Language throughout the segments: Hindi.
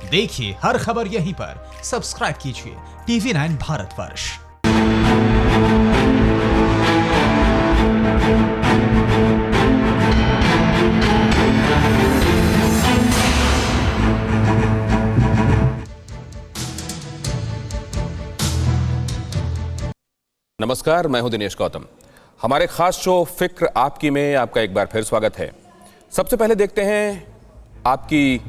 देखिए हर खबर यहीं पर। सब्सक्राइब कीजिए TV9 भारतवर्ष। नमस्कार, मैं हूं दिनेश गौतम। हमारे खास शो फिक्र आपकी में आपका एक बार फिर स्वागत है। सबसे पहले देखते हैं आपकी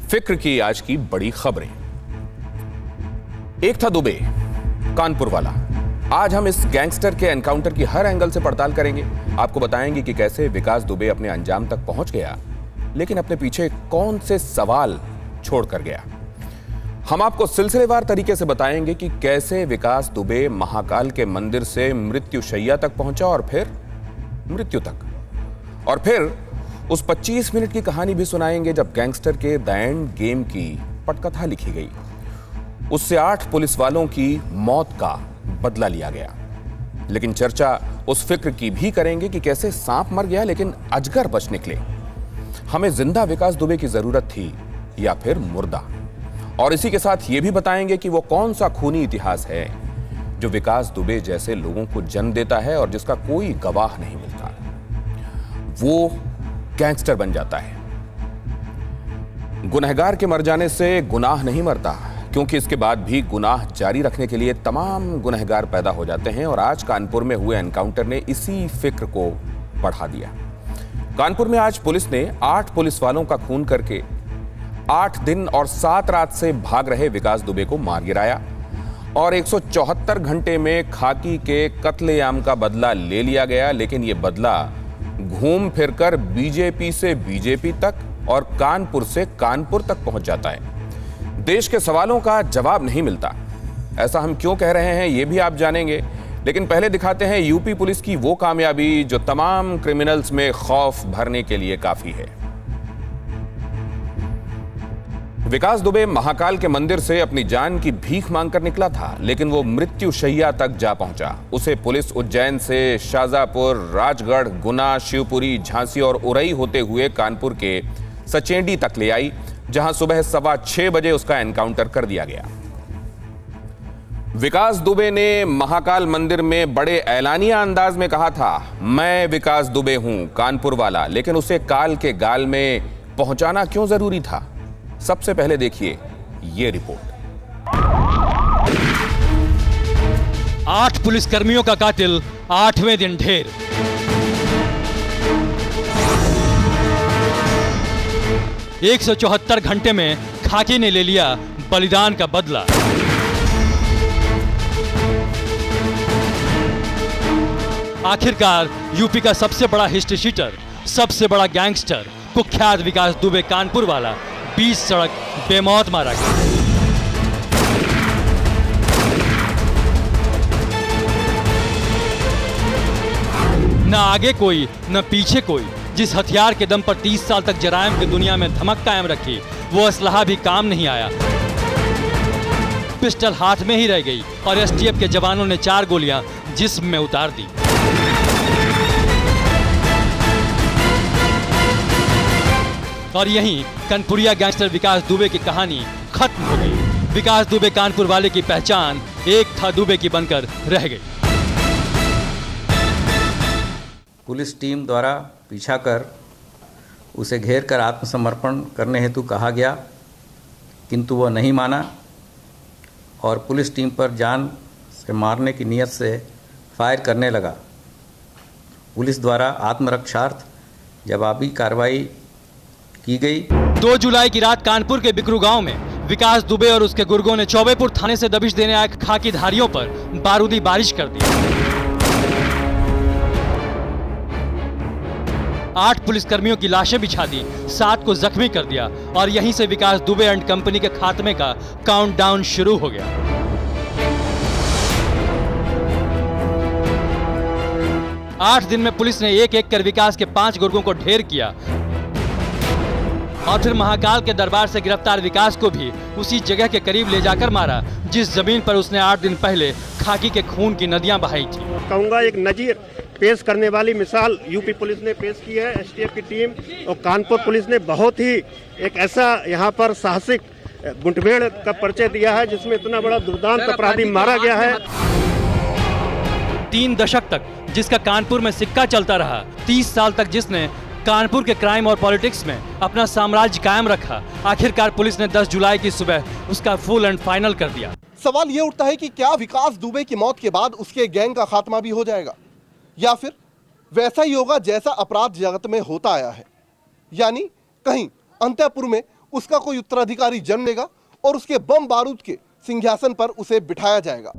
फिक्र की आज की बड़ी खबरें। एक था दुबे, कानपुर वाला। आज हम इस गैंगस्टर के एनकाउंटर की हर एंगल से पड़ताल करेंगे। आपको बताएंगे कि कैसे विकास दुबे अपने अंजाम तक पहुंच गया, लेकिन अपने पीछे कौन से सवाल छोड़कर गया। हम आपको सिलसिलेवार तरीके से बताएंगे कि कैसे विकास दुबे महाकाल के मंदिर से मृत्युशैया तक पहुंचा और फिर मृत्यु तक, और फिर उस 25 मिनट की कहानी भी सुनाएंगे जब गैंगस्टर के द एंड गेम की पटकथा लिखी गई। उससे 8 पुलिस वालों की मौत का बदला लिया गया। लेकिन चर्चा उस फिक्र की भी करेंगे कि कैसे सांप मर गया लेकिन अजगर बच निकले। हमें जिंदा विकास दुबे की जरूरत थी या फिर मुर्दा। और इसी के साथ ये भी बताएंगे कि वो कौन सा खूनी इतिहास है जो विकास दुबे जैसे लोगों को जन्म देता है और जिसका कोई गवाह नहीं मिलता। वो गैंगस्टर बन जाता है। गुनहगार के मर जाने से गुनाह नहीं मरता, क्योंकि इसके बाद भी गुनाह जारी रखने के लिए तमाम गुनहगार पैदा हो जाते हैं। और आज कानपुर में हुए एनकाउंटर ने इसी फिक्र को बढ़ा दिया। कानपुर में आज पुलिस ने 8 पुलिस वालों का खून करके 8 दिन और 7 रात से भाग रहे विकास दुबे को मार गिराया और 174 घंटे में खाकी के कत्लेआम का बदला ले लिया गया। लेकिन यह बदला घूम फिरकर बीजेपी से बीजेपी तक और कानपुर से कानपुर तक पहुंच जाता है। देश के सवालों का जवाब नहीं मिलता। ऐसा हम क्यों कह रहे हैं ये भी आप जानेंगे, लेकिन पहले दिखाते हैं यूपी पुलिस की वो कामयाबी जो तमाम क्रिमिनल्स में खौफ भरने के लिए काफी है। विकास दुबे महाकाल के मंदिर से अपनी जान की भीख मांगकर निकला था, लेकिन वो मृत्युशैया तक जा पहुंचा। उसे पुलिस उज्जैन से शाजापुर, राजगढ़, गुना, शिवपुरी, झांसी और उरई होते हुए कानपुर के सचेंडी तक ले आई, जहां सुबह 6:15 बजे उसका एनकाउंटर कर दिया गया। विकास दुबे ने महाकाल मंदिर में बड़े ऐलानिया अंदाज में कहा था, मैं विकास दुबे हूं, कानपुर वाला। लेकिन उसे काल के गाल में पहुंचाना क्यों जरूरी था? सबसे पहले देखिए ये रिपोर्ट। 8 पुलिसकर्मियों का कातिल 8वें दिन ढेर। एक 174 घंटे में खाकी ने ले लिया बलिदान का बदला। आखिरकार यूपी का सबसे बड़ा हिस्ट्री शीटर, सबसे बड़ा गैंगस्टर, कुख्यात विकास दुबे कानपुर वाला 20 सड़क बेमौत मारा गया। न आगे कोई न पीछे कोई। जिस हथियार के दम पर 30 साल तक जराइम की दुनिया में धमक कायम रखी, वो असलहा भी काम नहीं आया। पिस्टल हाथ में ही रह गई और एसटीएफ के जवानों ने 4 गोलियां जिस्म में उतार दी। और यहीं कानपुरिया गैंगस्टर विकास दुबे की कहानी खत्म हो गई। विकास दुबे कानपुर वाले की पहचान एक था दुबे की बनकर रह गई। पुलिस टीम द्वारा पीछा कर उसे घेर कर आत्मसमर्पण करने हेतु कहा गया, किंतु वह नहीं माना और पुलिस टीम पर जान से मारने की नीयत से फायर करने लगा। पुलिस द्वारा आत्मरक्षार्थ जवाबी कार्रवाई की गई। 2 जुलाई की रात कानपुर के बिकरू गांव में विकास दुबे और उसके गुर्गों ने चौबेपुर थाने से दबिश देने आए खाकीधारियों पर बारूदी बारिश कर दी। 8 पुलिसकर्मियों की लाशें बिछा दी, 7 को जख्मी कर दिया और यहीं से विकास दुबे एंड कंपनी के खात्मे का काउंटडाउन शुरू हो गया। आठ दिन में पुलिस ने एक एक कर विकास के 5 गुर्गों को ढेर किया और फिर महाकाल के दरबार से गिरफ्तार विकास को भी उसी जगह के करीब ले जाकर मारा जिस जमीन पर उसने 8 दिन पहले खाकी के खून की नदियां बहाई थी। कहूँगा एक नजीर पेश करने वाली मिसाल यूपी पुलिस ने पेश की है। एसटीएफ की टीम और कानपुर पुलिस ने बहुत ही एक ऐसा यहाँ पर साहसिक मुठभेड़ का परिचय दिया है, जिसमें इतना बड़ा दुर्दांत अपराधी मारा गया है। 3 दशक तक जिसका कानपुर में सिक्का चलता रहा, 30 साल तक जिसने कानपुर के क्राइम और पॉलिटिक्स में अपना साम्राज्य कायम रखा, आखिरकार पुलिस ने 10 जुलाई की सुबह उसका फुल एंड फाइनल कर दिया। सवाल ये उठता है कि क्या विकास दुबे की मौत के बाद उसके गैंग का खात्मा भी हो जाएगा, या फिर वैसा ही होगा जैसा अपराध जगत में होता आया है, यानी कहीं अंतःपुर में उसका कोई उत्तराधिकारी जन्म लेगा और उसके बम बारूद के सिंहासन पर उसे बिठाया जाएगा।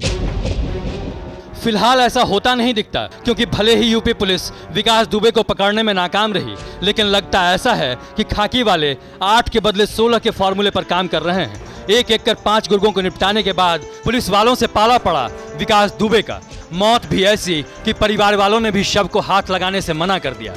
फिलहाल ऐसा होता नहीं दिखता, क्योंकि भले ही यूपी पुलिस विकास दुबे को पकड़ने में नाकाम रही, लेकिन लगता ऐसा है कि खाकी वाले 8 के बदले 16 के फॉर्मूले पर काम कर रहे हैं। एक एक कर 5 गुर्गों को निपटाने के बाद पुलिस वालों से पाला पड़ा विकास दुबे का। मौत भी ऐसी कि परिवार वालों ने भी शव को हाथ लगाने से मना कर दिया।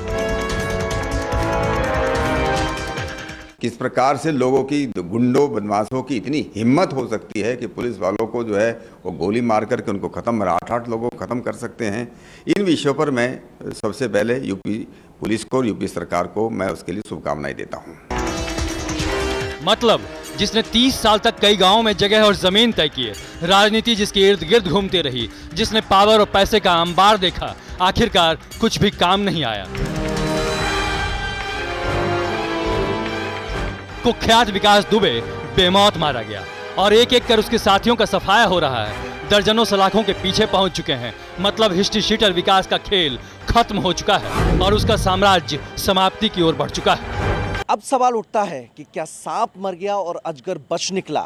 किस प्रकार से लोगों की, गुंडों बदमाशों की इतनी हिम्मत हो सकती है कि पुलिस वालों को जो है वो गोली मार करके उनको खत्म, 8 लोगों को खत्म कर सकते हैं। इन विषयों पर मैं सबसे पहले यूपी पुलिस को और यूपी सरकार को मैं उसके लिए शुभकामनाएं देता हूं। मतलब जिसने 30 साल तक कई गांवों में जगह और जमीन तय किए, राजनीति जिसके इर्द गिर्द घूमती रही, जिसने पावर और पैसे का अंबार देखा, आखिरकार कुछ भी काम नहीं आया। कुख्यात विकास दुबे बेमौत मारा गया और एक एक कर उसके साथियों का सफाया हो रहा है। दर्जनों सलाखों के पीछे पहुंच चुके हैं। मतलब हिस्ट्री शीटर विकास का खेल खत्म हो चुका है और उसका साम्राज्य समाप्ति की ओर बढ़ चुका है। अब सवाल उठता है कि क्या सांप मर गया और अजगर बच निकला,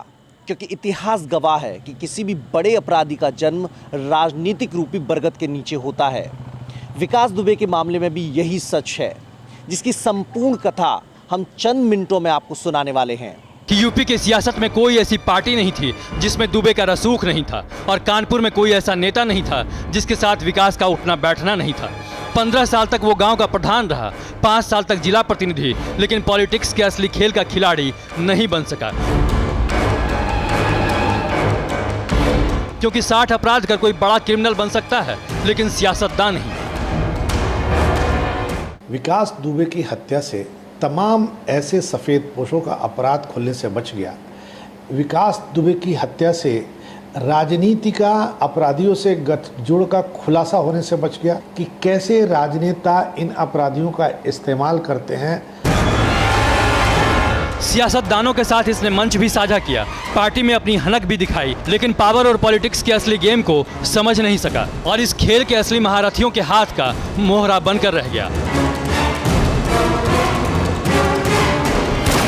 क्योंकि इतिहास गवाह है कि किसी भी बड़े अपराधी का जन्म राजनीतिक रूपी बरगद के नीचे होता है। विकास दुबे के मामले में भी यही सच है, जिसकी संपूर्ण कथा हम चंद मिनटों में आपको सुनाने वाले हैं। कि यूपी की सियासत में कोई ऐसी पार्टी नहीं थी जिसमें दुबे का रसूख नहीं था, और कानपुर में कोई ऐसा नेता नहीं था जिसके साथ विकास का उठना बैठना नहीं था। 15 साल तक वो गांव का प्रधान रहा, 5 साल तक जिला प्रतिनिधि, लेकिन पॉलिटिक्स के असली खेल का खिलाड़ी नहीं बन सका। क्योंकि 60 अपराध कर कोई बड़ा क्रिमिनल बन सकता है, लेकिन सियासतदान नहीं। विकास दुबे की हत्या से तमाम ऐसे सफ़ेद पोशों का अपराध खुलने से बच गया। विकास दुबे की हत्या से राजनीति का अपराधियों से गठजोड़ का खुलासा होने से बच गया कि कैसे राजनेता इन अपराधियों का इस्तेमाल करते हैं। सियासतदानों के साथ इसने मंच भी साझा किया, पार्टी में अपनी हनक भी दिखाई, लेकिन पावर और पॉलिटिक्स के असली गेम को समझ नहीं सका और इस खेल के असली महारथियों के हाथ का मोहरा बनकर रह गया।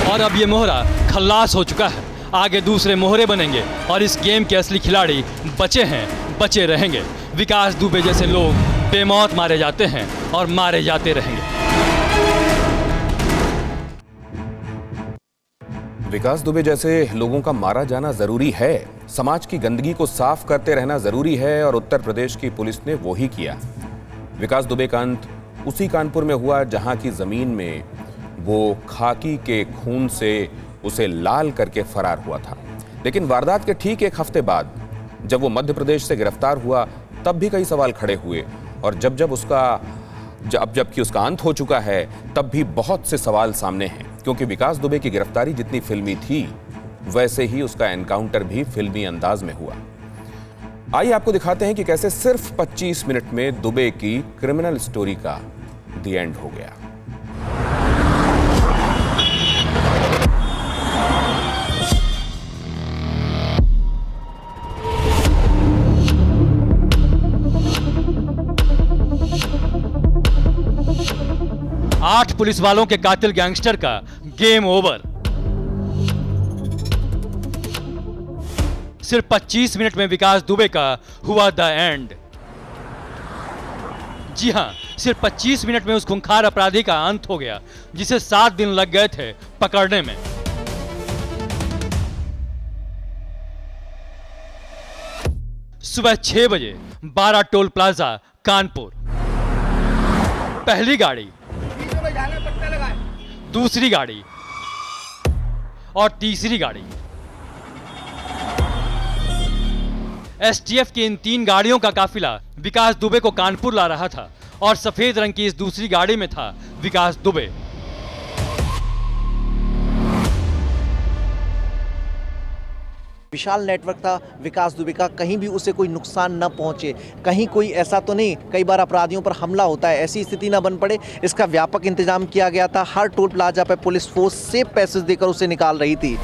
और अब ये मोहरा खल्लास हो चुका है, आगे दूसरे मोहरे बनेंगे और इस गेम के असली खिलाड़ी बचे हैं, बचे रहेंगे। विकास दुबे जैसे लोग बेमौत मारे जाते हैं और मारे जाते रहेंगे। विकास दुबे जैसे लोगों का मारा जाना जरूरी है, समाज की गंदगी को साफ करते रहना जरूरी है, और उत्तर प्रदेश की पुलिस ने वो ही किया। विकास दुबे का अंत उसी कानपुर में हुआ जहां की जमीन में वो खाकी के खून से उसे लाल करके फरार हुआ था। लेकिन वारदात के ठीक 1 हफ्ते बाद जब वो मध्य प्रदेश से गिरफ्तार हुआ, तब भी कई सवाल खड़े हुए, और जबकि उसका अंत हो चुका है, तब भी बहुत से सवाल सामने हैं। क्योंकि विकास दुबे की गिरफ्तारी जितनी फिल्मी थी, वैसे ही उसका एनकाउंटर भी फिल्मी अंदाज में हुआ। आइए आपको दिखाते हैं कि कैसे सिर्फ 25 मिनट में दुबे की क्रिमिनल स्टोरी का द एंड हो गया। आठ पुलिस वालों के कातिल गैंगस्टर का गेम ओवर। सिर्फ 25 मिनट में विकास दुबे का हुआ द एंड। जी हां, सिर्फ 25 मिनट में उस खूंखार अपराधी का अंत हो गया जिसे 7 दिन लग गए थे पकड़ने में। सुबह 6 बजे 12 टोल प्लाजा कानपुर। पहली गाड़ी, दूसरी गाड़ी और तीसरी गाड़ी। एसटीएफ की इन 3 गाड़ियों का काफिला विकास दुबे को कानपुर ला रहा था और सफेद रंग की इस दूसरी गाड़ी में था विकास दुबे। विशाल नेटवर्क था विकास दुबे का, कहीं भी उसे कोई नुकसान न पहुंचे, कहीं कोई ऐसा तो नहीं, कई बार अपराधियों पर हमला होता है, ऐसी स्थिति न बन पड़े, इसका व्यापक इंतजाम किया गया था। हर टोल प्लाजा पर पुलिस फोर्स सेफ पैसेज देकर उसे निकाल रही थी।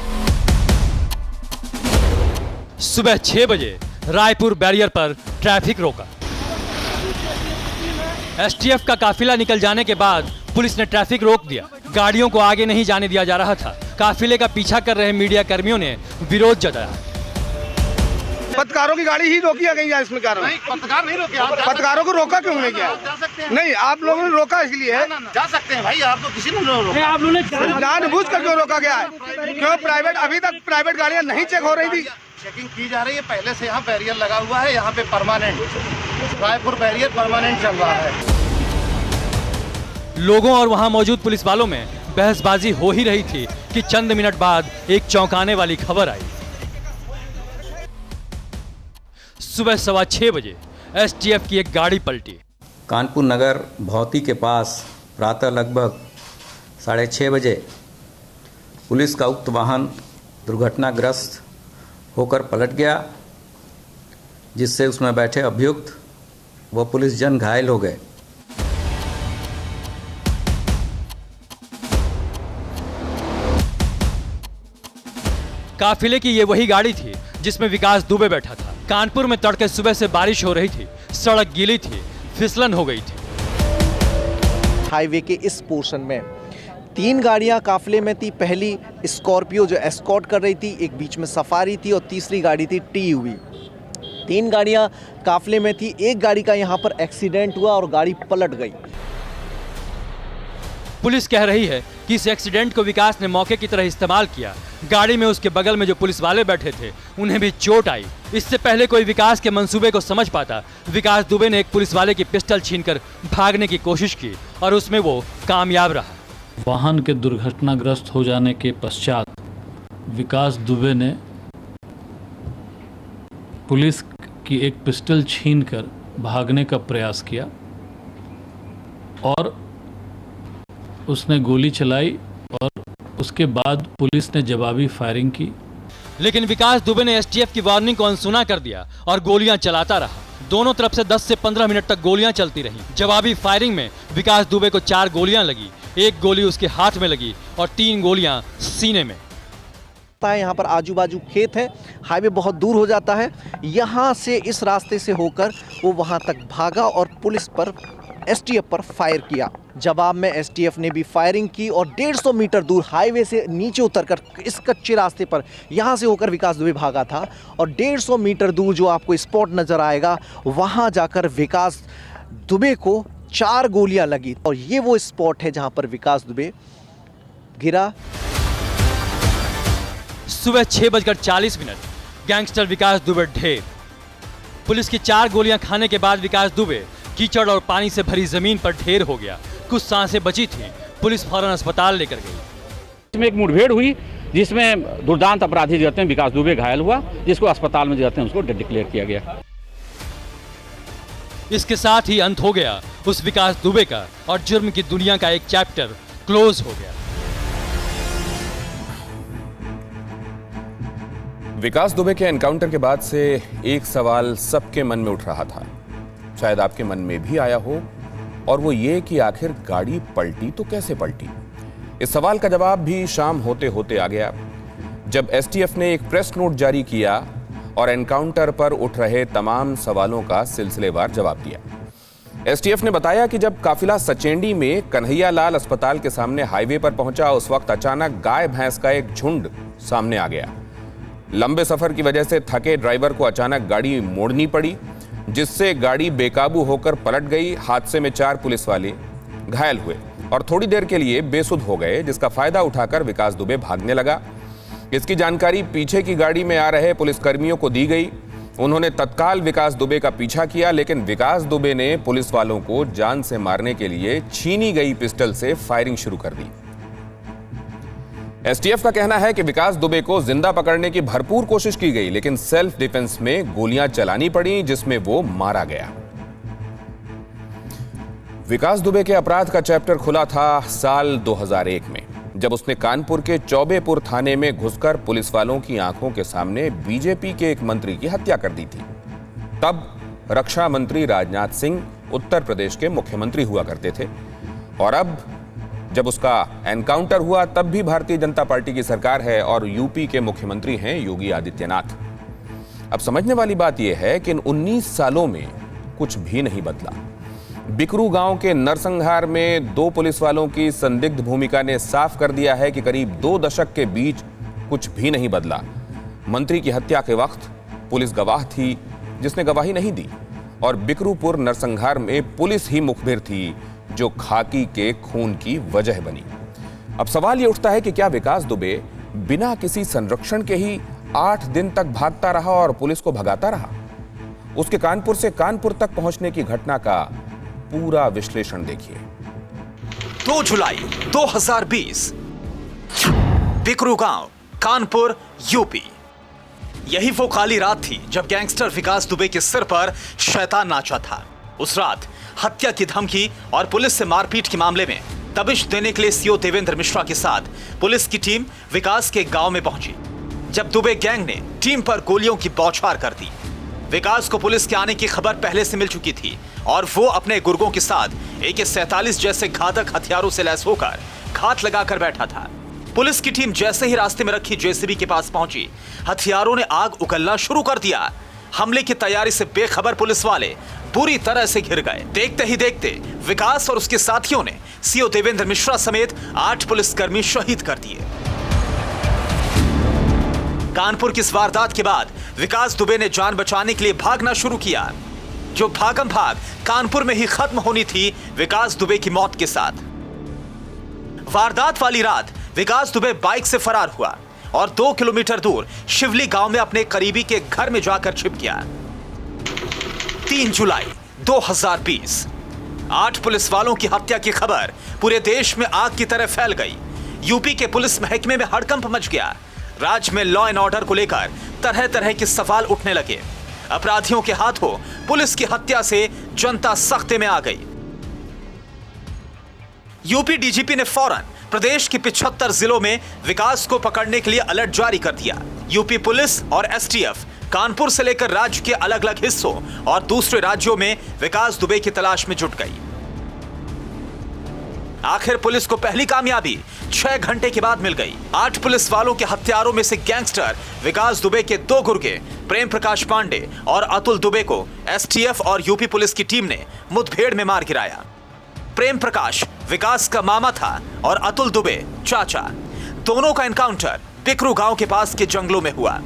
सुबह 6 बजे रायपुर बैरियर पर ट्रैफिक रोका। एसटीएफ का काफिला निकल जाने के बाद पुलिस ने ट्रैफिक रोक दिया। गाड़ियों को आगे नहीं जाने दिया जा रहा था। काफिले का पीछा कर रहे मीडिया कर्मियों ने विरोध जताया। पत्रकारों की गाड़ी ही रोकी गई है इसमें कारण। नहीं, पत्रकार नहीं रोके। पत्रकारों को रोका क्यों नहीं किया? जा सकते हैं। नहीं, आप लोगों ने रोका इसलिए है। जा सकते हैं भाई, आप तो किसी ने रोका। आप लोगों ने जानबूझ कर क्यों रोका गया है? क्यों प्राइवेट, अभी तक प्राइवेट गाड़ियां नहीं चेक हो रही थी? चेकिंग की जा रही है, पहले से यहाँ बैरियर लगा हुआ है, यहाँ पे परमानेंट रायपुर बैरियर परमानेंट चल रहा है। लोगों और वहां मौजूद पुलिस वालों में बहसबाजी हो ही रही थी कि चंद मिनट बाद एक चौंकाने वाली खबर आई। सुबह 6:15 बजे एसटीएफ की एक गाड़ी पलटी। कानपुर नगर भौती के पास प्रातः लगभग 6:30 बजे पुलिस का उक्त वाहन दुर्घटनाग्रस्त होकर पलट गया, जिससे उसमें बैठे अभियुक्त व पुलिस जन घायल हो गए। काफिले की ये वही गाड़ी थी जिसमें विकास दुबे बैठा था। कानपुर में तड़के सुबह से बारिश हो रही थी, सड़क गीली थी, फिसलन हो गई थी। हाईवे के इस पोर्शन में 3 गाड़ियां काफिले में थी। पहली स्कॉर्पियो जो एस्कॉर्ट कर रही थी, एक बीच में सफारी थी और तीसरी गाड़ी थी टीयूवी। 3 गाड़ियां काफिले में थी। एक गाड़ी का यहां पर एक्सीडेंट हुआ और गाड़ी पलट गई। पुलिस कह रही है कि इस एक्सीडेंट को विकास ने मौके की तरह इस्तेमाल किया। गाड़ी में उसके बगल में जो पुलिस वाले बैठे थे उन्हें भी चोट आई। इससे पहले कोई विकास के मंसूबे को समझ पाता, विकास दुबे ने एक पुलिस वाले की पिस्टल छीनकर भागने की कोशिश की और उसमें वो कामयाब रहा। वाहन के दुर्घटनाग्रस्त हो जाने के पश्चात विकास दुबे ने पुलिस की एक पिस्टल छीनकर भागने का प्रयास किया और उसने गोली चलाई और उसके बाद पुलिस ने जवाबी फायरिंग की। लेकिन विकास दुबे ने एसटीएफ की वार्निंग को अनसुना कर दिया और गोलियां चलाता रहा। दोनों तरफ से 10 से 15 मिनट तक गोलियां चलती रहीं। जवाबी फायरिंग में विकास दुबे को 4 गोलियां लगी, 1 गोली उसके हाथ में लगी और 3 गोलियां सीने में। यहाँ पर आजू बाजू खेत है, हाईवे बहुत दूर हो जाता है। यहाँ से इस रास्ते से होकर वो वहाँ तक भागा और पुलिस पर, एसटीएफ पर फायर किया। जवाब में एसटीएफ ने भी फायरिंग की और 150 मीटर दूर हाईवे से नीचे उतरकर इस कच्चे रास्ते पर यहाँ से होकर विकास दुबे भागा था और 150 मीटर दूर जो आपको स्पॉट नजर आएगा वहाँ जाकर विकास दुबे को 4 गोलियां लगी और ये वो स्पॉट है जहाँ पर विकास दुबे गिरा। सुबह 6:40 गैंगस्टर विकास दुबे ढेर। पुलिस की 4 गोलियां खाने के बाद विकास दुबे कीचड़ और पानी से भरी जमीन पर ढेर हो गया। कुछ सांसें बची थी, पुलिस फौरन अस्पताल लेकर गई। इसमें एक मुठभेड़ हुई जिसमें दुर्दांत अपराधी जो हैं विकास दुबे घायल हुआ, जिसको अस्पताल में जो हैं उसको डेड डिक्लेयर किया गया। इसके साथ ही अंत हो गया उस विकास दुबे का और जुर्म की दुनिया का एक चैप्टर क्लोज हो गया। विकास दुबे के एनकाउंटर के बाद से एक सवाल सबके मन में उठ रहा था, शायद आपके मन में भी आया हो, और वो ये कि आखिर गाड़ी पलटी तो कैसे पलटी। इस सवाल का जवाब भी शाम होते होते आ गया, जब एसटीएफ ने एक प्रेस नोट जारी किया और एनकाउंटर पर उठ रहे तमाम सवालों का सिलसिलेवार जवाब दिया। एसटीएफ ने बताया कि जब काफिला सचेंडी में कन्हैया लाल अस्पताल के सामने हाईवे पर पहुंचा, उस वक्त अचानक गाय भैंस का एक झुंड सामने आ गया। लंबे सफर की वजह से थके ड्राइवर को अचानक गाड़ी मोड़नी पड़ी, जिससे गाड़ी बेकाबू होकर पलट गई। हादसे में 4 पुलिस वाले घायल हुए और थोड़ी देर के लिए बेसुध हो गए, जिसका फायदा उठाकर विकास दुबे भागने लगा। इसकी जानकारी पीछे की गाड़ी में आ रहे पुलिसकर्मियों को दी गई। उन्होंने तत्काल विकास दुबे का पीछा किया, लेकिन विकास दुबे ने पुलिस वालों को जान से मारने के लिए छीनी गई पिस्टल से फायरिंग शुरू कर दी। एसटीएफ का कहना है कि विकास दुबे को जिंदा पकड़ने की भरपूर कोशिश की गई, लेकिन सेल्फ डिफेंस में गोलियां चलानी पड़ी, जिसमें वो मारा गया। विकास दुबे के अपराध का चैप्टर खुला था साल 2001 में। जब उसने कानपुर के चौबेपुर थाने में घुसकर पुलिस वालों की आंखों के सामने बीजेपी के एक मंत्री की हत्या कर दी थी। तब रक्षा मंत्री राजनाथ सिंह उत्तर प्रदेश के मुख्यमंत्री हुआ करते थे और अब जब उसका एनकाउंटर हुआ तब भी भारतीय जनता पार्टी की सरकार है और यूपी के मुख्यमंत्री हैं योगी आदित्यनाथ। अब समझने वाली बात यह है कि इन 19 सालों में कुछ भी नहीं बदला। बिकरू गांव के नरसंहार में 2 पुलिस वालों की संदिग्ध भूमिका ने साफ कर दिया है कि करीब 2 दशक के बीच कुछ भी नहीं बदला। मंत्री की हत्या के वक्त पुलिस गवाह थी जिसने गवाही नहीं दी और बिकरूपुर नरसंहार में पुलिस ही मुखबिर थी जो खाकी के खून की वजह बनी। अब सवाल यह उठता है कि क्या विकास दुबे बिना किसी संरक्षण के ही 8 दिन तक भागता रहा और पुलिस को भगाता रहा? उसके कानपुर से कानपुर तक पहुंचने की घटना का पूरा विश्लेषण देखिए। 2 जुलाई 2020 बिकरू गांव, कानपुर, यूपी। यही वो काली रात थी जब गैंगस्टर विकास दुबे के सिर पर शैतान नाचा था। उस रात हत्या की धमकी और पुलिस से मारपीट के मामले में दबिश देने के लिए सीओ देवेंद्र मिश्रा के साथ पुलिस की टीम विकास के गांव में पहुंची। जब दुबे गैंग ने टीम पर गोलियों की बौछार कर दी। विकास को पुलिस के आने की खबर पहले से मिल चुकी थी और वो अपने गुर्गों के साथ AK-47 जैसे घातक हथियारों से लैस होकर घात लगाकर बैठा था। पुलिस की टीम जैसे ही रास्ते में रखी JCB के पास पहुंची, हथियारों ने आग उगलना शुरू कर दिया। हमले की तैयारी से बेखबर पुलिस वाले बुरी तरह से घिर गए। देखते ही देखते विकास और उसके साथियों ने सीओ देवेंद्र मिश्रा समेत 8 पुलिसकर्मी शहीद कर दिए। कानपुर की इस वारदात के बाद विकास दुबे ने जान बचाने के लिए भागना शुरू किया। जो भागम भाग कानपुर में ही खत्म होनी थी विकास दुबे की मौत के साथ। वारदात वाली रात विकास दुबे बाइक से फरार हुआ और 2 किलोमीटर दूर शिवली गांव में अपने करीबी के घर में जाकर छिप गया। 3 जुलाई 2020 8 पुलिस वालों की हत्या की खबर पूरे देश में आग की तरह फैल गई। यूपी के पुलिस महकमे में हड़कंप मच गया। राज्य में लॉ एंड ऑर्डर को लेकर तरह तरह के सवाल उठने लगे। अपराधियों के हाथों पुलिस की हत्या से जनता सख्ते में आ गई। यूपी डीजीपी ने फौरन प्रदेश के 75 जिलों में विकास को पकड़ने के लिए अलर्ट जारी कर दिया। यूपी पुलिस और एसटीएफ कानपुर से लेकर राज्य के अलग अलग हिस्सों और दूसरे राज्यों में विकास दुबे की तलाश में जुट गई। आखिर पुलिस को पहली कामयाबी 6 घंटे के बाद मिल गई। 8 पुलिस वालों के हत्यारों में से गैंगस्टर विकास दुबे के 2 गुर्गे प्रेम प्रकाश पांडे और अतुल दुबे को एसटीएफ और यूपी पुलिस की टीम ने मुठभेड़ में मार गिराया। प्रेम प्रकाश विकास का मामा था और अतुल दुबे चाचा। दोनों का एनकाउंटर बिकरू गांव के पास के जंगलों में हुआ।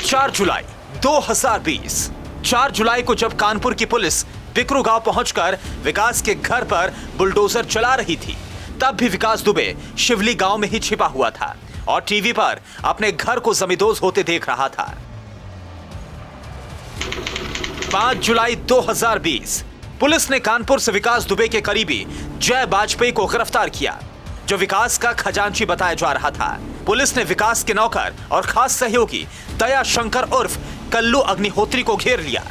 4 जुलाई 2020 4 जुलाई को जब कानपुर की पुलिस बिकरू गांव पहुंचकर विकास के घर पर बुलडोजर चला रही थी, तब भी विकास दुबे शिवली गांव में ही छिपा हुआ था और टीवी पर अपने घर को जमींदोज होते देख रहा था। 5 जुलाई 2020 पुलिस ने कानपुर से विकास दुबे के करीबी जय बाजपेयी को गिरफ्तार किया, जो विकास का खजांची बताया जा रहा था। पुलिस ने विकास के नौकर और खास सहयोगी दया शंकर उर्फ कल्लू अग्निहोत्री को घेर लिया।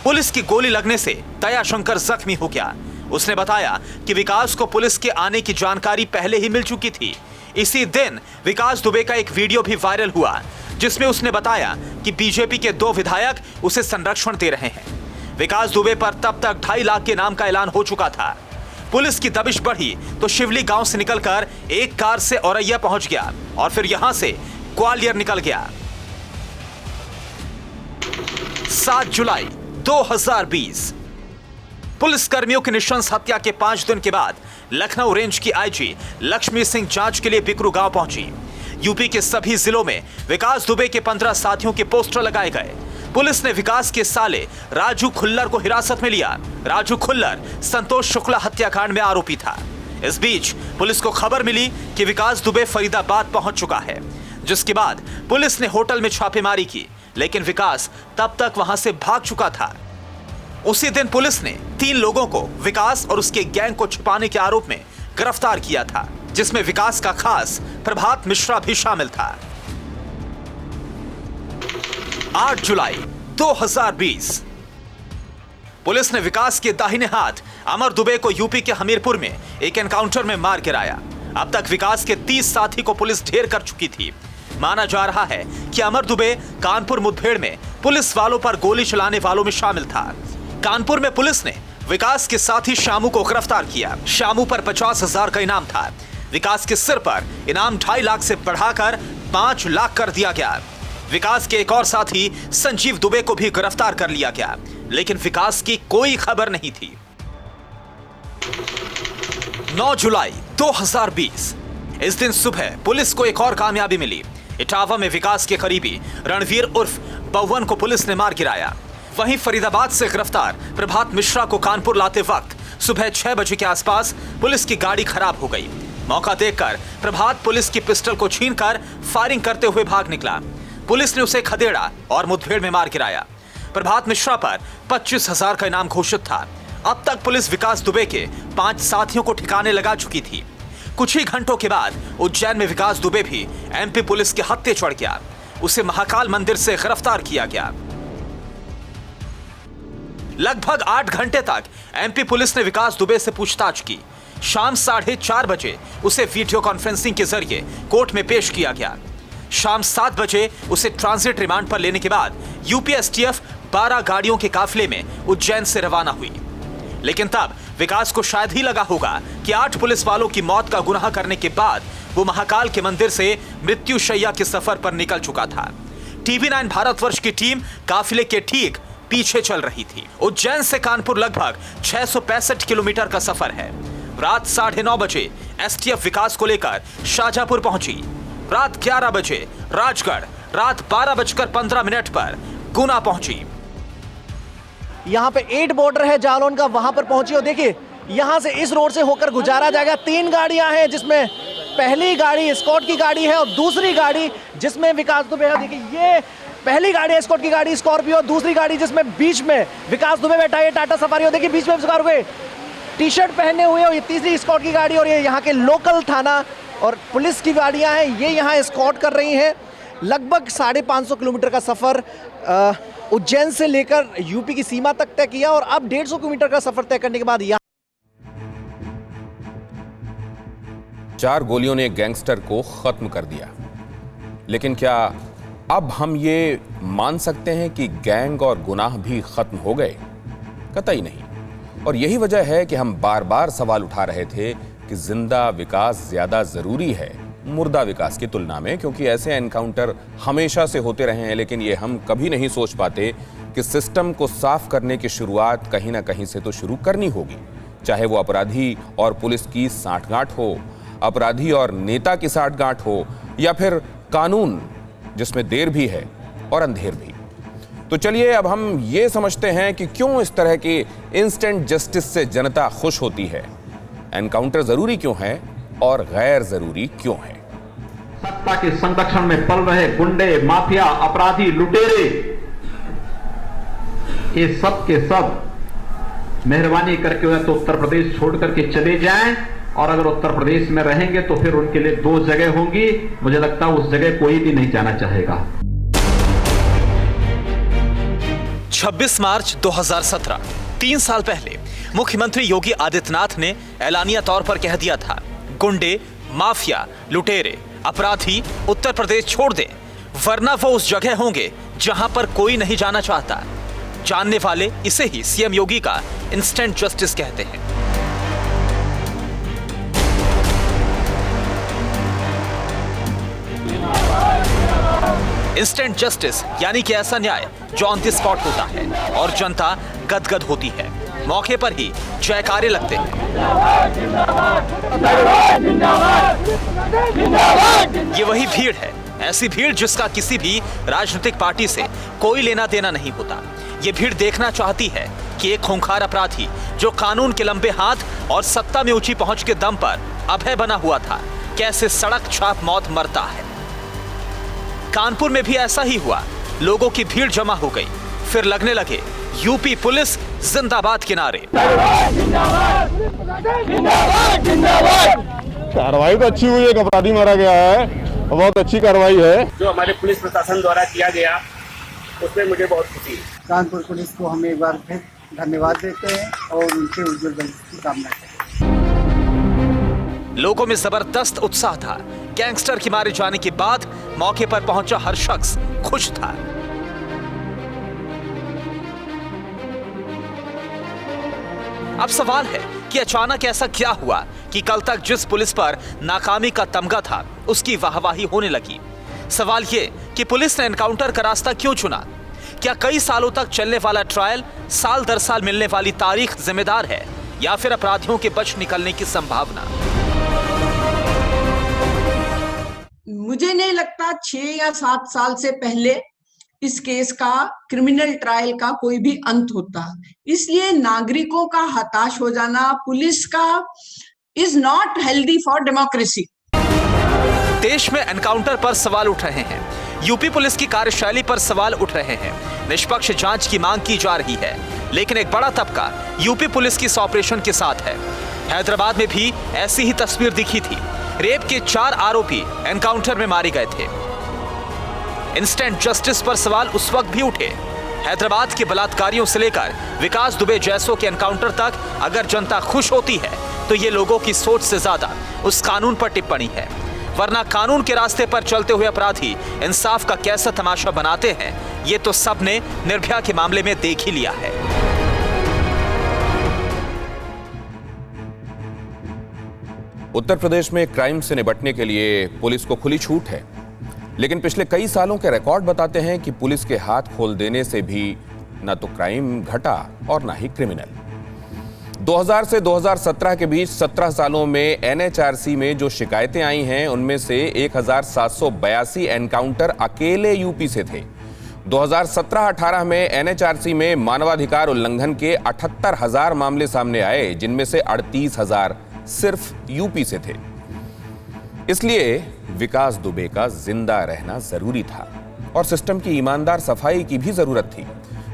पुलिस की गोली लगने से दया शंकर जख्मी हो गया। उसने बताया कि विकास को पुलिस के आने की जानकारी पहले ही मिल चुकी थी। इसी दिन विकास दुबे का एक वीडियो भी वायरल हुआ, जिसमें उसने बताया कि बीजेपी के 2 विधायक उसे संरक्षण दे रहे हैं। विकास दुबे पर तब तक 2.5 लाख के नाम का ऐलान हो चुका था। पुलिस की दबिश बढ़ी तो शिवली गांव से निकलकर एक कार से औरैया पहुंच गया और फिर यहां से ग्वालियर निकल गया। 7 जुलाई 2020 पुलिस कर्मियों की निशंस हत्या के 5 दिन के बाद लखनऊ रेंज की आईजी लक्ष्मी सिंह जांच के लिए बिकरू गांव पहुंची। यूपी के सभी जिलों में विकास दुबे के 15 साथियों के पोस्टर लगाए गए। पुलिस ने विकास के साले राजू खुल्लर को हिरासत में लिया। राजू खुल्लर संतोष शुक्ला हत्याकांड में आरोपी था। इस बीच पुलिस को खबर मिली कि विकास दुबे फरीदाबाद पहुंच चुका है, जिसके बाद पुलिस ने होटल में छापेमारी की, लेकिन विकास तब तक वहां से भाग चुका था। उसी दिन पुलिस ने 3 लोगों को विकास और उसके गैंग को छुपाने के आरोप में गिरफ्तार किया था, जिसमें विकास का खास प्रभात मिश्रा भी शामिल था। 8 जुलाई 2020 पुलिस ने विकास के दाहिने हाथ अमर दुबे को यूपी के हमीरपुर में एक एनकाउंटर में मार गिराया। अब तक विकास के 30 साथी को पुलिस ढेर कर चुकी थी। माना जा रहा है कि अमर दुबे कानपुर मुठभेड़ में पुलिस वालों पर गोली चलाने वालों में शामिल था। कानपुर में पुलिस ने विकास के साथी शामू को गिरफ्तार किया। शामू पर 50,000 का इनाम था। विकास के सिर पर इनाम 2.5 लाख से बढ़ाकर 5 लाख कर दिया गया। विकास के एक और साथी संजीव दुबे को भी गिरफ्तार कर लिया गया, लेकिन विकास की कोई खबर नहीं थी। 9 जुलाई 2020 इस दिन सुबह पुलिस को एक और कामयाबी मिली। इटावा में विकास के करीबी रणवीर उर्फ बव्वन को पुलिस ने मार गिराया। वहीं फरीदाबाद से गिरफ्तार प्रभात मिश्रा को कानपुर लाते वक्त सुबह 6 बजे के आसपास पुलिस की गाड़ी खराब हो गई। मौका देखकर प्रभात पुलिस की पिस्टल को छीनकर फायरिंग करते हुए भाग निकला। पुलिस ने उसे खदेड़ा और मुठभेड़ में मार गिराया। प्रभात मिश्रा पर 25,000 का इनाम घोषित था। अब तक पुलिस विकास दुबे के 5 साथियों को ठिकाने लगा चुकी थी। कुछ ही घंटों के बाद उज्जैन में विकास दुबे भी एमपी पुलिस के हत्थे चढ़ गया। उसे महाकाल मंदिर से गिरफ्तार किया गया। लगभग 8 घंटे तक एमपी पुलिस ने विकास दुबे से पूछताछ की। शाम 4:30 बजे उसे वीडियो कॉन्फ्रेंसिंग के जरिए कोर्ट में पेश किया गया। शाम 7 बजे उसे ट्रांजिट रिमांड पर लेने के बाद यूपी एसटीएफ 12 गाड़ियों के काफिले में उज्जैन से रवाना हुई। लेकिन तब विकास को शायद ही लगा होगा कि 8 पुलिस वालों की मौत का गुनाह करने के बाद वो महाकाल के मंदिर से मृत्युशैया के सफर पर निकल चुका था। TV9 भारतवर्ष की टीम काफिले के ठीक पीछे चल रही थी। उज्जैन से कानपुर लगभग 665 किलोमीटर का सफर है। रात 9:30 बजे एसटीएफ विकास को लेकर शाजापुर पहुंची। रात 11 बजे राजगढ़, रात 12:15 पर गुना पहुंची। यहाँ पे 8 बॉर्डर है जालौन का, वहां पर पहुंची। और देखिए यहाँ से इस रोड से होकर गुजारा जाएगा। 3 गाड़ियां हैं, जिसमें पहली गाड़ी स्कॉट की गाड़ी है और दूसरी गाड़ी जिसमें विकास दुबे है। देखिए ये पहली गाड़ी है स्कॉट की गाड़ी स्कॉर्पियो, दूसरी गाड़ी जिसमें बीच में विकास दुबे बैठा है टाटा सफारी। और देखिए बीच में स्कॉर्पियो टी शर्ट पहने हुए, और ये तीसरी स्कॉट की गाड़ी और ये यहाँ के लोकल थाना और पुलिस की गाड़ियाँ हैं, ये यहाँ स्कॉट कर रही हैं। लगभग 550 किलोमीटर का सफ़र उज्जैन से लेकर यूपी की सीमा तक तय किया और अब 150 किलोमीटर का सफर तय करने के बाद यहाँ 4 गोलियों ने गैंगस्टर को खत्म कर दिया। लेकिन क्या अब हम ये मान सकते हैं कि गैंग और गुनाह भी खत्म हो गए? कतई नहीं। और यही वजह है कि हम बार बार सवाल उठा रहे थे कि जिंदा विकास ज्यादा जरूरी है मुर्दा विकास की तुलना में, क्योंकि ऐसे एनकाउंटर हमेशा से होते रहे हैं। लेकिन ये हम कभी नहीं सोच पाते कि सिस्टम को साफ करने की शुरुआत कहीं ना कहीं से तो शुरू करनी होगी, चाहे वो अपराधी और पुलिस की साठगांठ हो, अपराधी और नेता की साठगांठ हो, या फिर कानून जिसमें देर भी है और अंधेर भी। तो चलिए अब हम ये समझते हैं कि क्यों इस तरह की इंस्टेंट जस्टिस से जनता खुश होती है, एनकाउंटर जरूरी क्यों है और गैर जरूरी क्यों है। सत्ता के संरक्षण में पल रहे गुंडे, माफिया, अपराधी, लुटेरे, ये सब के सब मेहरबानी करके या तो उत्तर प्रदेश छोड़ करके चले जाएं, और अगर उत्तर प्रदेश में रहेंगे तो फिर उनके लिए 2 जगह होंगी। मुझे लगता है उस जगह कोई भी नहीं जाना चाहेगा। 26 मार्च 2017, 3 साल पहले मुख्यमंत्री योगी आदित्यनाथ ने ऐलानिया तौर पर कह दिया था, गुंडे, माफिया, लुटेरे, अपराधी उत्तर प्रदेश छोड़ दें, वरना वो उस जगह होंगे जहां पर कोई नहीं जाना चाहता। जानने वाले इसे ही सीएम योगी का इंस्टेंट जस्टिस कहते हैं। इंस्टेंट जस्टिस यानी कि ऐसा न्याय जो ऑन द स्पॉट होता है और जनता गदगद होती है, मौके पर ही जयकारे लगते हैं। ये वही भीड़ है, ऐसी भीड़ जिसका किसी भी राजनीतिक पार्टी से कोई लेना देना नहीं होता। ये भीड़ देखना चाहती है कि एक खूंखार अपराधी जो कानून के लंबे हाथ और सत्ता में ऊंची पहुंच के दम पर अभय बना हुआ था, कैसे सड़क छाप मौत मरता है। कानपुर में भी ऐसा ही हुआ, लोगों की भीड़ जमा हो गई, फिर लगने लगे यूपी पुलिस जिंदाबाद के नारे। कार्रवाई तो अच्छी हुई है, अपराधी मारा गया है, बहुत अच्छी कार्रवाई है जो हमारे पुलिस प्रशासन द्वारा किया गया, उसमें मुझे बहुत खुशी है। कानपुर पुलिस को हम एक बार फिर धन्यवाद देते हैं और उनके उज्जवल भविष्य की कामना करते हैं। लोगों में जबरदस्त उत्साह था। गैंगस्टर के मारे जाने के बाद मौके पर पहुंचा हर शख्स खुश था। अब सवाल है कि अचानक ऐसा क्या हुआ कि कल तक जिस पुलिस पर नाकामी का तमगा था उसकी वाहवाही होने लगी। सवाल ये कि पुलिस ने एनकाउंटर का रास्ता क्यों चुना? क्या कई सालों तक चलने वाला ट्रायल, साल दर साल मिलने वाली तारीख जिम्मेदार है, या फिर अपराधियों के बच निकलने की संभावना? मुझे नहीं लगता 6 या 7 साल से पहले इस केस का, क्रिमिनल ट्रायल का कोई भी अंत होता। इसलिए नागरिकों का हताश हो जाना पुलिस का is not healthy for democracy. देश में एनकाउंटर पर सवाल उठ रहे हैं, यूपी पुलिस की कार्यशैली पर सवाल उठ रहे हैं, निष्पक्ष जांच की मांग की जा रही है, लेकिन एक बड़ा तबका यूपी पुलिस की इस ऑपरेशन के साथ है। हैदराबाद में भी ऐसी ही तस्वीर दिखी थी। रेप के 4 आरोपी एनकाउंटर में मारे गए थे। इंस्टेंट जस्टिस पर सवाल उस वक्त भी उठे। हैदराबाद के बलात्कारियों से लेकर विकास दुबे जैसों के एनकाउंटर तक अगर जनता खुश होती है तो ये लोगों की सोच से ज्यादा उस कानून पर टिप्पणी है। वरना कानून के रास्ते पर चलते हुए अपराधी इंसाफ का कैसा तमाशा बनाते हैं, ये तो सबने निर्भया के मामले में देख ही लिया है। उत्तर प्रदेश में क्राइम से निपटने के लिए पुलिस को खुली छूट है, लेकिन पिछले कई सालों के रिकॉर्ड बताते हैं कि पुलिस के हाथ खोल देने से भी न तो क्राइम घटा और न ही क्रिमिनल। 2000 से 2017 के बीच 17 सालों में एनएचआरसी में जो शिकायतें आई हैं, उनमें से 1782 एनकाउंटर अकेले यूपी से थे। 2017-18 में एनएचआरसी में मानवाधिकार उल्लंघन के 78,000 मामले सामने आए, जिनमें से 38,000 सिर्फ यूपी से थे। इसलिए विकास दुबे का जिंदा रहना जरूरी था और सिस्टम की ईमानदार सफाई की भी जरूरत थी।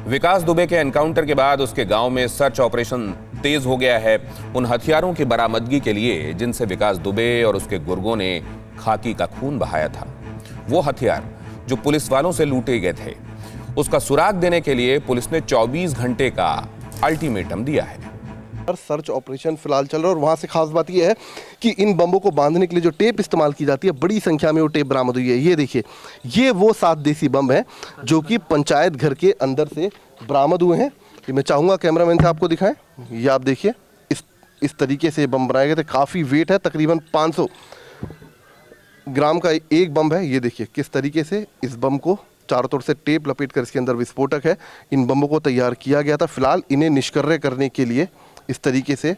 विकास दुबे के एनकाउंटर के बाद उसके गांव में सर्च ऑपरेशन तेज हो गया है, उन हथियारों की बरामदगी के लिए जिनसे विकास दुबे और उसके गुर्गों ने खाकी का खून बहाया था। वो हथियार जो पुलिस वालों से लूटे गए थे, उसका सुराग देने के लिए पुलिस ने 24 घंटे का अल्टीमेटम दिया है। सर्च ऑपरेशन फिलहाल चल रहा है और वहां से खास बात यह है कि इन बमों को बांधने के लिए जो टेप इस्तेमाल की जाती है, बड़ी संख्या में वो टेप बरामद हुई है। ये देखिए, ये वो 7 देसी बम है जो कि पंचायत घर के अंदर से बरामद हुए हैं। ये मैं चाहूंगा कैमरामैन से आपको दिखाएं। ये आप देखिए, इस तरीके से बम बनाए गए थे। काफ़ी वेट है, तकरीबन 500 ग्राम का एक बम है। ये देखिए किस तरीके से इस बम को चारों तरफ से टेप लपेट कर, इसके अंदर विस्फोटक है, इन बमों को तैयार किया गया था। फिलहाल इन्हें निष्क्रिय करने के लिए इस तरीके से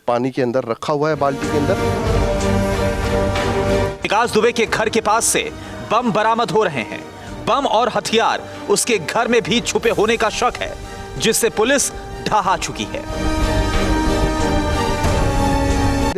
पानी के अंदर रखा हुआ है, बाल्टी के अंदर। विकास दुबे के घर के पास से बम बरामद हो रहे हैं। बम और हथियार उसके घर में भी छुपे होने का शक है, जिससे पुलिस ढहा चुकी है।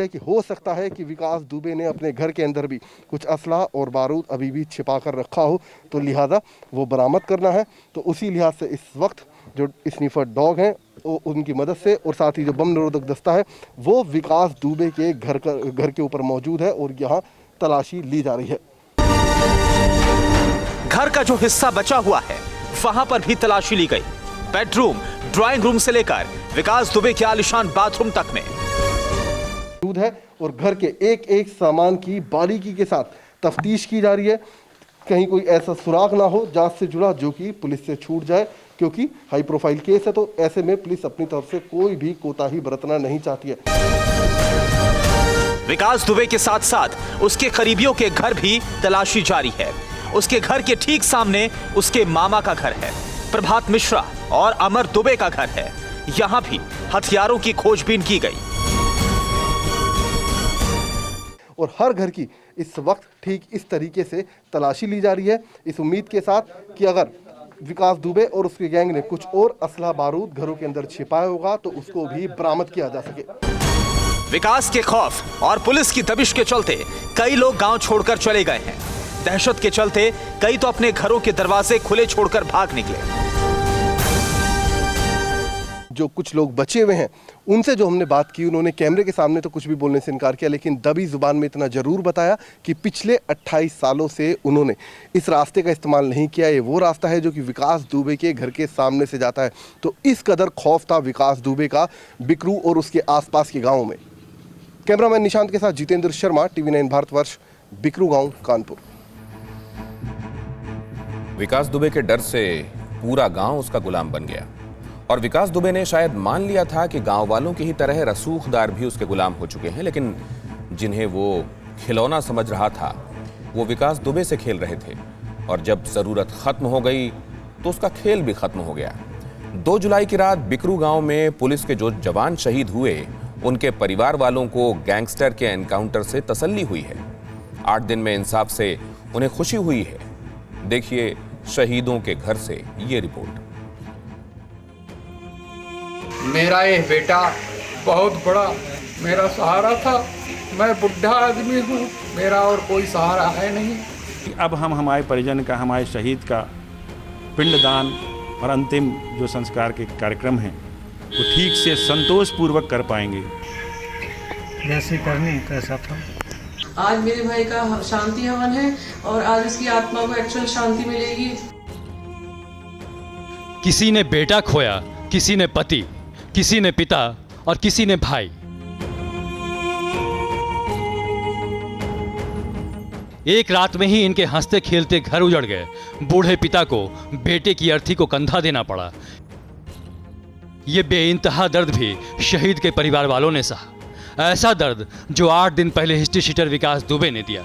कि हो सकता है कि विकास दुबे ने अपने घर के अंदर भी कुछ असला और बारूद अभी भी छिपा कर रखा हो, तो लिहाजा वो बरामद करना है। तो उसी लिहाज से इस वक्त जो स्नीफर डॉग हैं उनकी मदद से, और साथ ही जो बम निरोधक दस्ता है वो विकास दुबे के घर के ऊपर मौजूद है और यहाँ तलाशी ली जा रही है। घर का जो हिस्सा बचा हुआ है वहां पर भी तलाशी ली गई। बेडरूम, ड्राइंग रूम से लेकर विकास दुबे के आलीशान बाथरूम तक में मौजूद है और घर के एक एक सामान की बारीकी के साथ तफ्तीश की जा रही है। कहीं कोई ऐसा सुराग ना हो जांच से जुड़ा जो कि पुलिस से छूट जाए, क्योंकि हाई प्रोफाइल केस है, तो ऐसे में पुलिस अपनी तरफ से कोई भी कोताही बरतना नहीं चाहती है। विकास दुबे के साथ साथ उसके करीबियों के घर भी तलाशी जारी है। उसके घर के ठीक सामने उसके मामा का घर है, प्रभात मिश्रा और अमर दुबे का घर है। यहां भी हथियारों की खोजबीन की गई और हर घर की इस वक्त ठीक इस तरीके से तलाशी ली जा रही है, इस उम्मीद के साथ कि अगर विकास दुबे और उसके गैंग ने कुछ और असला बारूद घरों के अंदर छिपाया होगा तो उसको भी बरामद किया जा सके। विकास के खौफ और पुलिस की दबिश के चलते कई लोग गांव छोड़कर चले गए हैं। दहशत के चलते कई तो अपने घरों के दरवाजे खुले छोड़कर भाग निकले। जो कुछ लोग बचे हुए हैं उनसे जो हमने बात की, उन्होंने कैमरे के सामने तो कुछ भी बोलने से इनकार किया, लेकिन दबी जुबान में इतना जरूर बताया कि पिछले 28 सालों से उन्होंने इस रास्ते का इस्तेमाल नहीं किया। ये वो रास्ता है जो कि विकास दुबे के घर के सामने से जाता है। तो इस कदर खौफ था विकास दुबे का बिकरू और उसके आसपास के गाँव में कैमरामैन निशांत के साथ जितेंद्र शर्मा, TV9 भारतवर्ष, बिकरू गांव, कानपुर। विकास दुबे के डर से पूरा गांव उसका गुलाम बन गया और विकास दुबे ने शायद मान लिया था कि गांव वालों की ही तरह रसूखदार भी उसके गुलाम हो चुके हैं, लेकिन जिन्हें वो खिलौना समझ रहा था वो विकास दुबे से खेल रहे थे और जब जरूरत खत्म हो गई तो उसका खेल भी खत्म हो गया। 2 जुलाई की रात बिकरू गांव में पुलिस के जो जवान शहीद हुए उनके परिवार वालों को गैंगस्टर के एनकाउंटर से तसल्ली हुई है। 8 दिन में इंसाफ से उन्हें खुशी हुई है। देखिए शहीदों के घर से ये रिपोर्ट। मेरा ये बेटा बहुत बड़ा मेरा सहारा था। मैं बुढ़ा आदमी हूँ, मेरा और कोई सहारा है नहीं। अब हम हमारे परिजन का, हमारे शहीद का पिंडदान और अंतिम जो संस्कार के कार्यक्रम हैं वो ठीक से संतोषपूर्वक कर पाएंगे। जैसे करनी कैसा था। आज मेरे भाई का शांति हवन है और आज इसकी आत्मा को एक्चुअल शांति मिलेगी। किसी ने बेटा खोया, किसी ने पति, किसी ने पिता और किसी ने भाई। एक रात में ही इनके हंसते खेलते घर उजड़ गए। बूढ़े पिता को बेटे की अर्थी को कंधा देना पड़ा। यह बेइंतहा दर्द भी शहीद के परिवार वालों ने सहा। ऐसा दर्द जो 8 दिन पहले हिस्ट्री शीटर विकास दुबे ने दिया।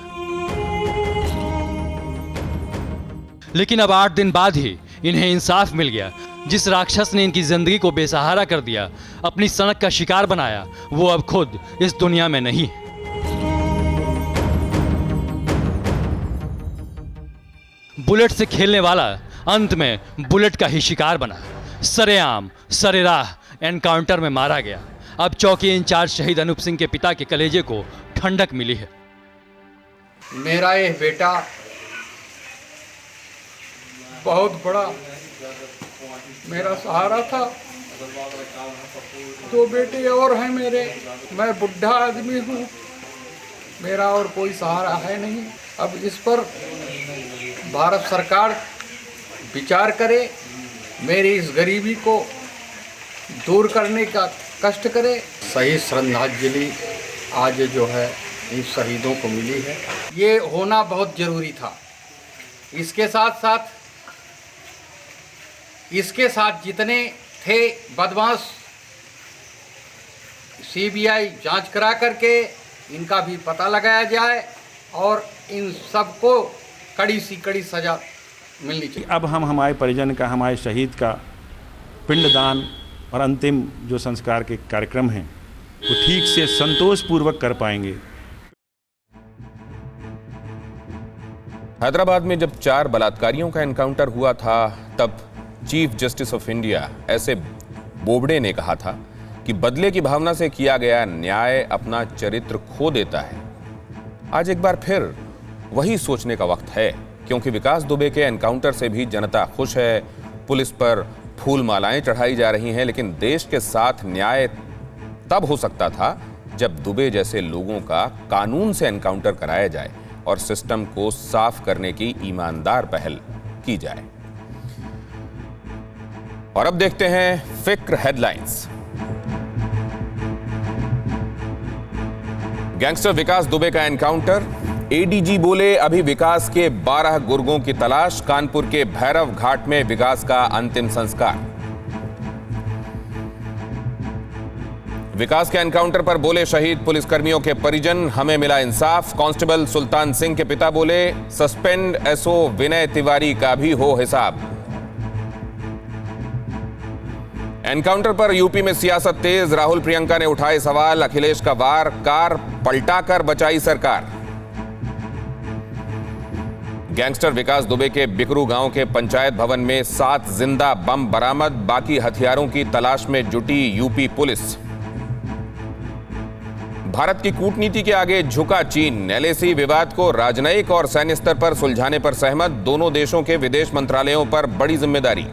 लेकिन अब 8 दिन बाद ही इन्हें इंसाफ मिल गया। जिस राक्षस ने इनकी जिंदगी को बेसहारा कर दिया, अपनी सनक का शिकार बनाया, वो अब खुद इस दुनिया में नहीं है। बुलेट से खेलने वाला अंत में बुलेट का ही शिकार बना। सरेआम सरेराह एनकाउंटर में मारा गया। अब चौकी इंचार्ज शहीद अनूप सिंह के पिता के कलेजे को ठंडक मिली है। मेरा ये बेटा बहुत बड़ा मेरा सहारा था। 2 बेटे और हैं मेरे। मैं बुढ़ा आदमी हूँ, मेरा और कोई सहारा है नहीं। अब इस पर भारत सरकार विचार करे, मेरी इस गरीबी को दूर करने का कष्ट करे। सही श्रद्धांजलि आज जो है इन शहीदों को मिली है, ये होना बहुत जरूरी था। इसके साथ जितने थे बदमाश, सीबीआई जांच करा करके इनका भी पता लगाया जाए और इन सबको कड़ी सी कड़ी सजा मिलनी चाहिए। अब हम हमारे परिजन का, हमारे शहीद का पिंडदान और अंतिम जो संस्कार के कार्यक्रम हैं वो ठीक से संतोषपूर्वक कर पाएंगे। हैदराबाद में जब 4 बलात्कारियों का एनकाउंटर हुआ था तब चीफ जस्टिस ऑफ इंडिया ऐसे बोबडे ने कहा था कि बदले की भावना से किया गया न्याय अपना चरित्र खो देता है। आज एक बार फिर वही सोचने का वक्त है, क्योंकि विकास दुबे के एनकाउंटर से भी जनता खुश है। पुलिस पर फूल मालाएं चढ़ाई जा रही हैं, लेकिन देश के साथ न्याय तब हो सकता था जब दुबे जैसे लोगों का कानून से एनकाउंटर कराया जाए और सिस्टम को साफ करने की ईमानदार पहल की जाए। और अब देखते हैं फिक्र हेडलाइंस। गैंगस्टर विकास दुबे का एनकाउंटर। एडीजी बोले अभी विकास के 12 गुर्गों की तलाश। कानपुर के भैरव घाट में विकास का अंतिम संस्कार। विकास के एनकाउंटर पर बोले शहीद पुलिसकर्मियों के परिजन, हमें मिला इंसाफ। कांस्टेबल सुल्तान सिंह के पिता बोले सस्पेंड एसओ विनय तिवारी का भी हो हिसाब। एनकाउंटर पर यूपी में सियासत तेज। राहुल प्रियंका ने उठाए सवाल। अखिलेश का वार, कार पलटाकर बचाई सरकार। गैंगस्टर विकास दुबे के बिकरू गांव के पंचायत भवन में 7 जिंदा बम बरामद। बाकी हथियारों की तलाश में जुटी यूपी पुलिस। भारत की कूटनीति के आगे झुका चीन। एलएसी विवाद को राजनयिक और सैन्य स्तर पर सुलझाने पर सहमत। दोनों देशों के विदेश मंत्रालयों पर बड़ी जिम्मेदारी।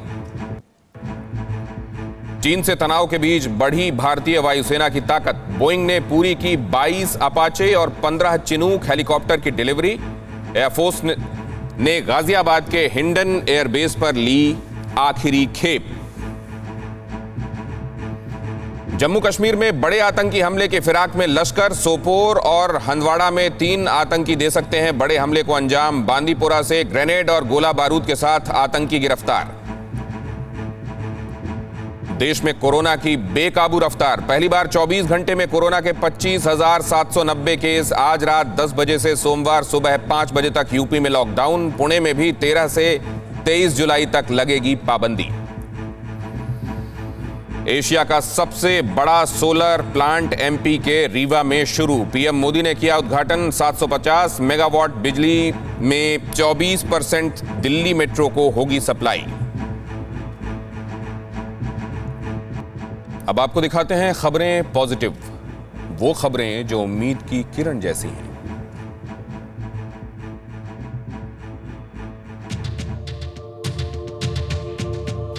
चीन से तनाव के बीच बढ़ी भारतीय वायुसेना की ताकत। बोइंग ने पूरी की 22 अपाचे और 15 चिनूक हेलीकॉप्टर की डिलीवरी। एयरफोर्स ने गाजियाबाद के हिंडन एयरबेस पर ली आखिरी खेप। जम्मू कश्मीर में बड़े आतंकी हमले के फिराक में लश्कर, सोपोर और हंदवाड़ा में 3 आतंकी दे सकते हैं बड़े हमले को अंजाम। बांदीपोरा से ग्रेनेड और गोला बारूद के साथ आतंकी गिरफ्तार। देश में कोरोना की बेकाबू रफ्तार। पहली बार 24 घंटे में कोरोना के 25,790 केस। आज रात 10 बजे से सोमवार सुबह 5 बजे तक यूपी में लॉकडाउन। पुणे में भी 13 से 23 जुलाई तक लगेगी पाबंदी। एशिया का सबसे बड़ा सोलर प्लांट एमपी के रीवा में शुरू। पीएम मोदी ने किया उद्घाटन। 750 मेगावाट बिजली में 24% दिल्ली मेट्रो को होगी सप्लाई। अब आपको दिखाते हैं खबरें पॉजिटिव, वो खबरें जो उम्मीद की किरण जैसी हैं।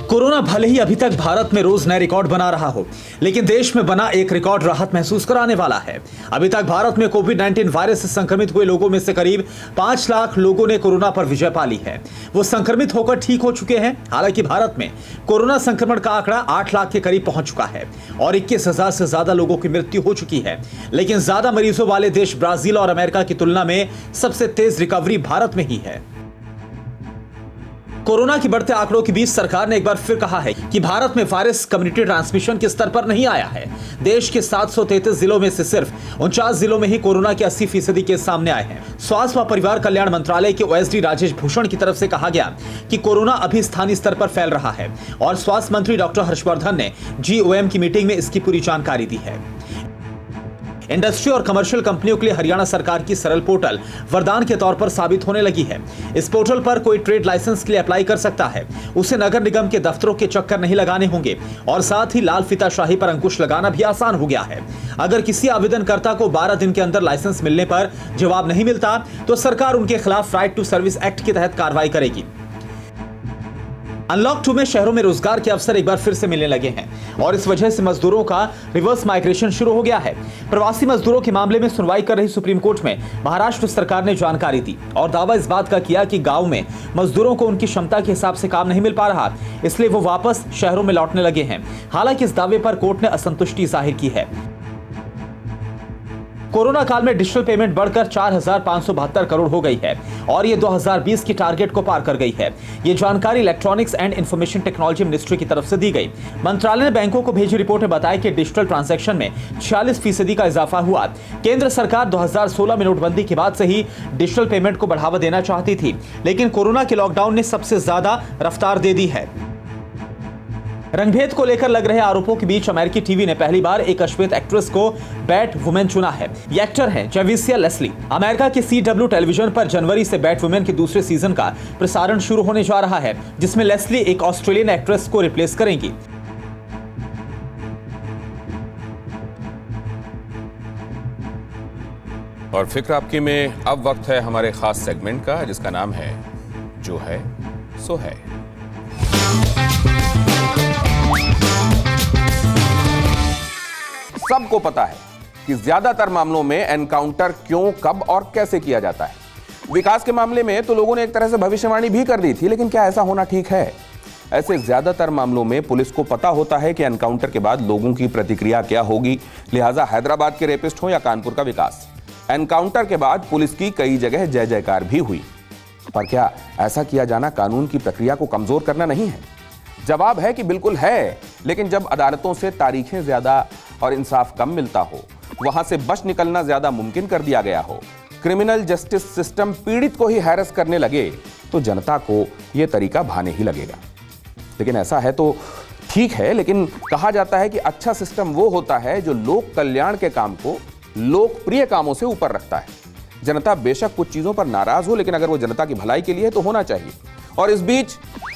कोरोना भले ही अभी तक भारत में रोज नए रिकॉर्ड बना रहा हो, लेकिन देश में बना एक रिकॉर्ड राहत महसूस कराने वाला है। अभी तक भारत में कोविड-19 वायरस से संक्रमित हुए लोगों में से करीब 5 लाख लोगों ने कोरोना पर विजय पा ली है। वो संक्रमित होकर ठीक हो चुके हैं। हालांकि भारत में कोरोना संक्रमण का आंकड़ा 8 लाख के करीब पहुंच चुका है और 21,000 से ज्यादा लोगों की मृत्यु हो चुकी है। लेकिन ज्यादा मरीजों वाले देश ब्राजील और अमेरिका की तुलना में सबसे तेज रिकवरी भारत में ही है। कोरोना के बढ़ते आंकड़ों के बीच सरकार ने एक बार फिर कहा है कि भारत में वायरस कम्युनिटी ट्रांसमिशन के स्तर पर नहीं आया है। देश के 733 जिलों में से सिर्फ 49 जिलों में ही कोरोना के 80% केस सामने आए हैं। स्वास्थ्य व परिवार कल्याण मंत्रालय के ओएसडी राजेश भूषण की तरफ से कहा गया कि कोरोना अभी स्थानीय स्तर पर फैल रहा है और स्वास्थ्य मंत्री डॉक्टर हर्षवर्धन ने जीओएम की मीटिंग में इसकी पूरी जानकारी दी है। इंडस्ट्री और कमर्शियल कंपनियों के लिए हरियाणा सरकार की सरल पोर्टल वरदान के तौर पर साबित होने लगी है। इस पोर्टल पर कोई ट्रेड लाइसेंस के लिए अप्लाई कर सकता है। उसे नगर निगम के दफ्तरों के चक्कर नहीं लगाने होंगे और साथ ही लाल फीताशाही पर अंकुश लगाना भी आसान हो गया है। अगर किसी आवेदनकर्ता को 12 दिन के अंदर लाइसेंस मिलने पर जवाब नहीं मिलता तो सरकार उनके खिलाफ राइट टू सर्विस एक्ट के तहत कार्रवाई करेगी। अनलॉक 2 में शहरों में रोजगार के अवसर एक बार फिर से मिलने लगे हैं और इस वजह से मजदूरों का रिवर्स माइग्रेशन शुरू हो गया है। प्रवासी मजदूरों के मामले में सुनवाई कर रही सुप्रीम कोर्ट में महाराष्ट्र सरकार ने जानकारी दी और दावा इस बात का किया कि गांव में मजदूरों को उनकी क्षमता के हिसाब से काम नहीं मिल पा रहा, इसलिए वो वापस शहरों में लौटने लगे हैं। हालांकि इस दावे पर कोर्ट ने असंतुष्टि जाहिर की है। कोरोना काल में डिजिटल पेमेंट बढ़कर 4,572 करोड़ हो गई है और ये 2020 की टारगेट को पार कर गई है। ये जानकारी electronics and information technology ministry की तरफ से दी गई। मंत्रालय ने बैंकों को भेजी रिपोर्ट में बताया कि डिजिटल ट्रांजैक्शन में 46% का इजाफा हुआ। केंद्र सरकार 2016 में नोटबंदी के बाद से ही डिजिटल पेमेंट को बढ़ावा देना चाहती थी, लेकिन कोरोना के लॉकडाउन ने सबसे ज्यादा रफ्तार दे दी है। रंगभेद को लेकर लग रहे आरोपों के बीच अमेरिकी टीवी ने पहली बार एक अश्वेत एक्ट्रेस को बैट वुमेन चुना है। ये एक्टर हैं जेविसिया लेस्ली। अमेरिका के CW टेलीविजन पर जनवरी से बैट वुमेन के दूसरे सीजन का प्रसारण शुरू होने जा रहा है, जिसमें लेस्ली एक ऑस्ट्रेलियन एक्ट्रेस को रिप्लेस करेंगी। और फिक्र आपकी में अब वक्त है हमारे खास सेगमेंट का, जिसका नाम है जो है सो है। सबको पता है कि ज्यादातर मामलों में एनकाउंटर क्यों, कब और कैसे किया जाता है। विकास के मामले में तो लोगों ने एक तरह से भविष्यवाणी भी कर दी थी, लेकिन क्या ऐसा होना ठीक है? ऐसे ज्यादातर मामलों में पुलिस को पता होता है कि एनकाउंटर के बाद लोगों की प्रतिक्रिया क्या होगी। लिहाजा हैदराबाद के रेपिस्ट हो या कानपुर का विकास, एनकाउंटर के बाद पुलिस की कई जगह जय जयकार भी हुई। पर क्या ऐसा किया जाना कानून की प्रक्रिया को कमजोर करना नहीं है? जवाब है कि बिल्कुल है, लेकिन जब अदालतों से तारीखें ज्यादा और इंसाफ कम मिलता हो, वहां से बच निकलना ज्यादा मुमकिन कर दिया गया हो, क्रिमिनल जस्टिस सिस्टम पीड़ित को ही हैरेस करने लगे, तो जनता को यह तरीका भाने ही लगेगा। लेकिन ऐसा है तो ठीक है, लेकिन कहा जाता है कि अच्छा सिस्टम वो होता है जो लोक कल्याण के काम को लोकप्रिय कामों से ऊपर रखता है। जनता बेशक कुछ चीजों पर नाराज हो, लेकिन अगर वो जनता की भलाई के लिए तो होना चाहिए। और इस बीच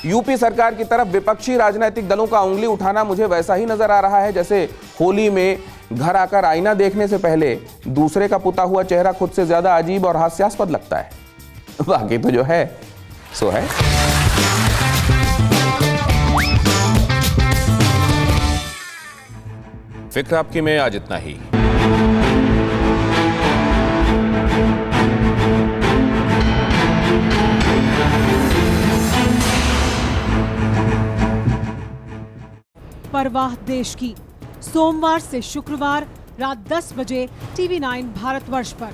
यूपी सरकार की तरफ विपक्षी राजनीतिक दलों का उंगली उठाना मुझे वैसा ही नजर आ रहा है जैसे होली में घर आकर आईना देखने से पहले दूसरे का पुता हुआ चेहरा खुद से ज्यादा अजीब और हास्यास्पद लगता है। बाकी तो जो है सो है। फिक्र आपकी में आज इतना ही। परवाह देश की, सोमवार से शुक्रवार रात 10 बजे TV9 भारतवर्ष पर।